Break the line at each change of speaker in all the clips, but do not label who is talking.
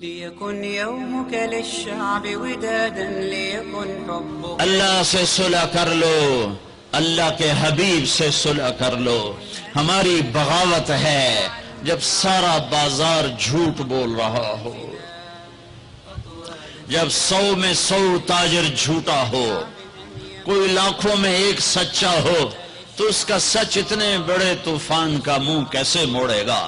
ليكن يومك للشعب ودادا ليكن حبك
اللہ سے صلح کر لو، اللہ کے حبیب سے صلح کر لو۔ ہماری بغاوت ہے جب سارا بازار جھوٹ بول رہا ہو، جب 100 میں 100 تاجر جھوٹا ہو، کوئی لاکھوں میں ایک سچا ہو، تو اس کا سچ اتنے بڑے طوفان کا منہ کیسے موڑے گا؟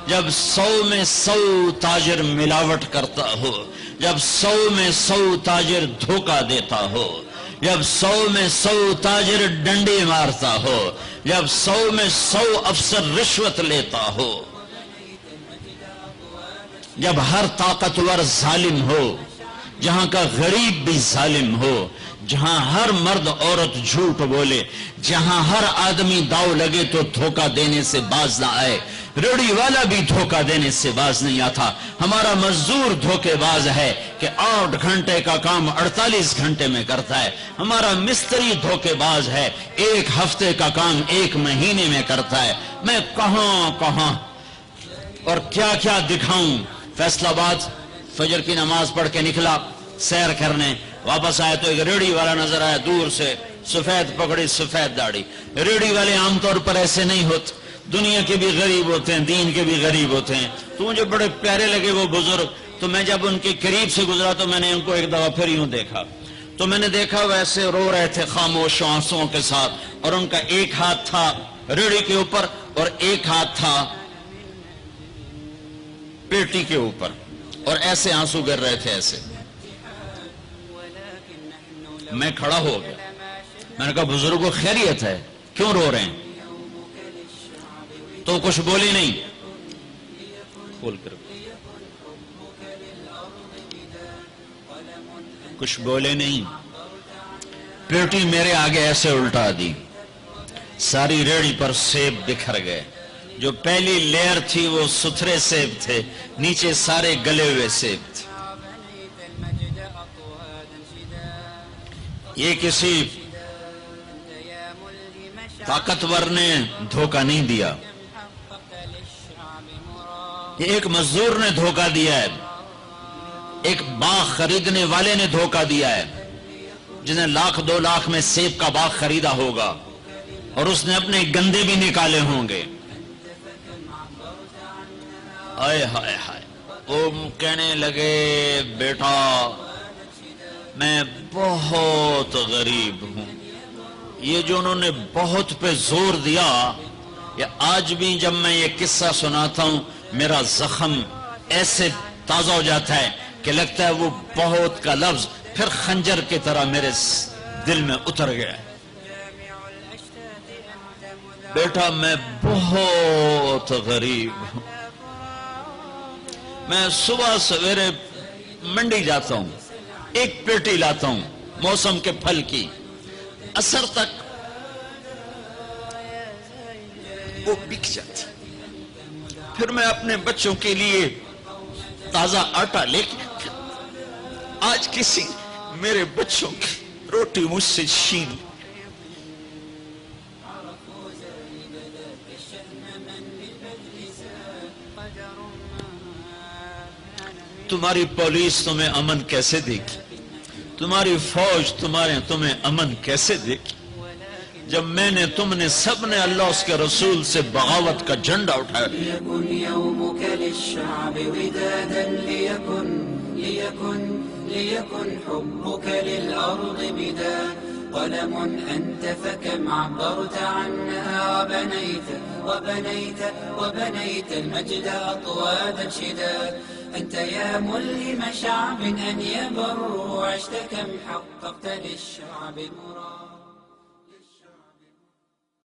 جب 100 میں 100 تاجر ملاوٹ کرتا ہو، جب 100 میں 100 تاجر دھوکہ دیتا ہو، جب 100 میں 100 تاجر ڈنڈی مارتا ہو، جب 100 میں 100 افسر رشوت لیتا ہو، جب ہر طاقتور ظالم ہو، جہاں کا غریب بھی ظالم ہو، جہاں ہر مرد عورت جھوٹ بولے، جہاں ہر آدمی داؤ لگے تو دھوکہ دینے سے باز نہ آئے، ریڑھی والا بھی دھوکہ دینے سے باز نہیں آتا۔ ہمارا مزدور دھوکے باز ہے کہ 8 گھنٹے کا کام 48 گھنٹے میں کرتا ہے۔ ہمارا مستری دھوکے باز ہے، 1 ہفتے کا کام 1 مہینے میں کرتا ہے۔ میں کہاں اور کیا کیا دکھاؤں۔ فیصل آباد فجر کی نماز پڑھ کے نکلا سیر کرنے، واپس آئے تو ایک ریڑھی والا نظر آیا دور سے، سفید پگڑی سفید داڑھی۔ ریڑھی والے عام طور پر ایسے نہیں ہوتے، دنیا کے بھی غریب ہوتے ہیں، دین کے بھی غریب ہوتے ہیں۔ تو مجھے بڑے پیارے لگے وہ بزرگ، تو میں جب ان کے قریب سے گزرا تو میں نے ان کو ایک دفعہ پھر یوں دیکھا، تو میں نے دیکھا ویسے رو رہے تھے خاموش آنسوؤں کے ساتھ، اور ان کا ایک ہاتھ تھا ریڑھی کے اوپر اور ایک ہاتھ تھا پیٹی کے اوپر، اور ایسے آنسو گر رہے تھے ایسے۔ میں کھڑا ہو گیا، میں نے کہا بزرگوں خیریت ہے، کیوں رو رہے ہیں؟ تو کچھ بولی نہیں، کھول کر کچھ بولے نہیں، پیٹی میرے آگے ایسے الٹا دی، ساری ریڑھی پر سیب بکھر گئے۔ جو پہلی لیئر تھی وہ ستھرے سیب تھے، نیچے سارے گلے ہوئے سیب تھے۔ یہ کسی طاقتور نے دھوکہ نہیں دیا، یہ ایک مزدور نے دھوکہ دیا ہے، ایک باغ خریدنے والے نے دھوکہ دیا ہے، جس نے 1,00,000 2 لاکھ میں سیب کا باغ خریدا ہوگا، اور اس نے اپنے گندے بھی نکالے ہوں گے۔ آئے ہائے ہائے، وہ کہنے لگے بیٹا میں بہت غریب ہوں۔ یہ جو انہوں نے بہت پہ زور دیا، یہ آج بھی جب میں یہ قصہ سناتا ہوں میرا زخم ایسے تازہ ہو جاتا ہے کہ لگتا ہے وہ بہت کا لفظ پھر خنجر کی طرح میرے دل میں اتر گیا ہے۔ بیٹا میں بہت غریب ہوں، میں صبح سویرے منڈی جاتا ہوں، ایک پیٹی لاتا ہوں موسم کے پھل کی، عصر تک وہ بک جاتی، پھر میں اپنے بچوں کے لیے تازہ آٹا لے کے، آج کسی میرے بچوں کی روٹی مجھ سے چھین، تمہاری پولیس تمہیں امن کیسے دے گی؟ تمہاری فوج تمہیں امن کیسے دے گی؟ جب میں نے تم نے سب نے اللہ اس کے رسول سے بغاوت کا جھنڈا اٹھایا۔
ليكن يومك للشعب ودادا ليكن حبك للأرض بداد قلم أنت فكم عبرت عنها وبنيت المجد أطوادا شداد أنت يا ملهم شعب أن يبر عشت كم حققت للشعب مراد